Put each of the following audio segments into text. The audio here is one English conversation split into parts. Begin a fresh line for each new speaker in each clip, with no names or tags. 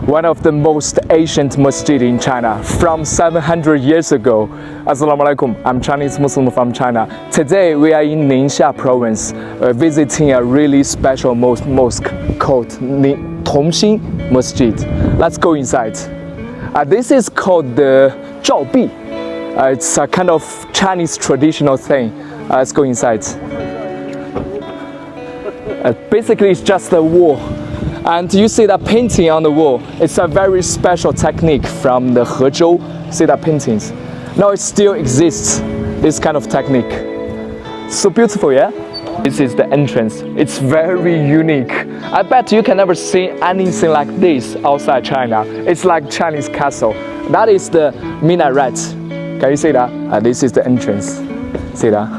one of the most ancient masjid in China from 700 years ago. Assalamu alaikum, I'm Chinese Muslim from China. Today we are in Ningxia province visiting a really special mosque called Tongxing Masjid. Let's go inside. This is called the Zhaobi. It's a kind of Chinese traditional thing. Let's go inside. Basically it's just a wall. And you see that painting on the wall. It's a very special technique from the Hezhou. See that paintings. Now it still exists, this kind of technique. So beautiful, yeah? This is the entrance. It's very unique. I bet you can never see anything like this outside China. It's like Chinese castle. That is the minaret. Can you see that? This is the entrance. See that?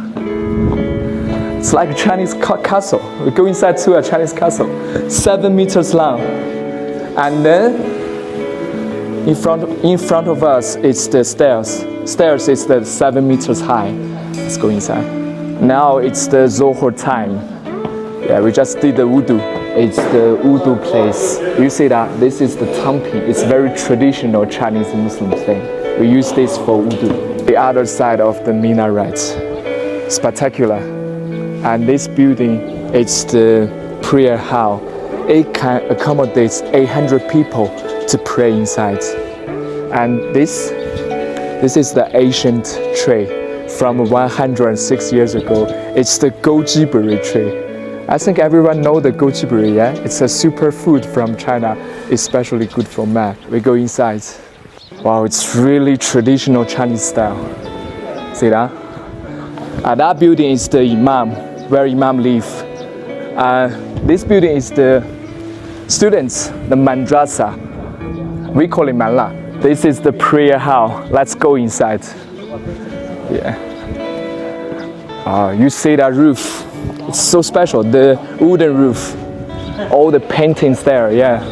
It's like a Chinese castle. We go inside to a Chinese castle, 7 meters long. And then in front of us it's the stairs. Stairs is the 7 meters high. Let's go inside. Now it's the Zohor time. Yeah, we just did the wudu. It's the wudu place. You see that? This is the tampi. It's very traditional Chinese Muslim thing. We use this for wudu. The other side of the minaret. Spectacular. And this building, it's the prayer hall. It can accommodate 800 people to pray inside. And this is the ancient tree from 106 years ago. It's the goji berry tree. I think everyone knows the goji berry, yeah? It's a superfood from China, especially good for man. We go inside. Wow, it's really traditional Chinese style. See that? That building is the imam, where imam live. This building is the students, the madrasa. We call it manla. This is the prayer hall. Let's go inside. Yeah. You see that roof? It's so special. The wooden roof, all the paintings there. Yeah.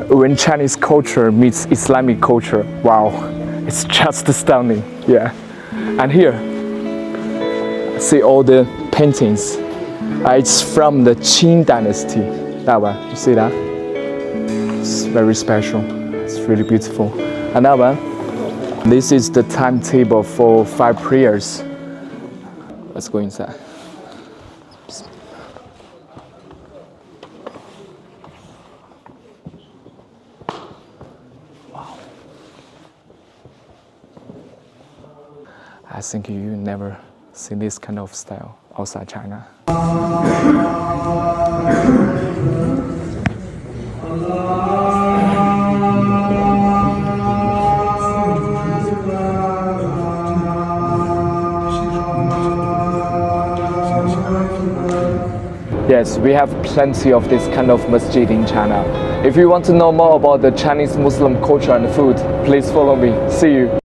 When Chinese culture meets Islamic culture, wow, it's just stunning. Yeah. And here, see all the paintings. It's from the Qing dynasty. That one, you see that? It's very special. It's really beautiful. Another one, this is the timetable for 5 prayers. Let's go inside. Wow. I think you never see this kind of style outside China. Yes, we have plenty of this kind of masjid in China. If you want to know more about the Chinese Muslim culture and food, please follow me. See you.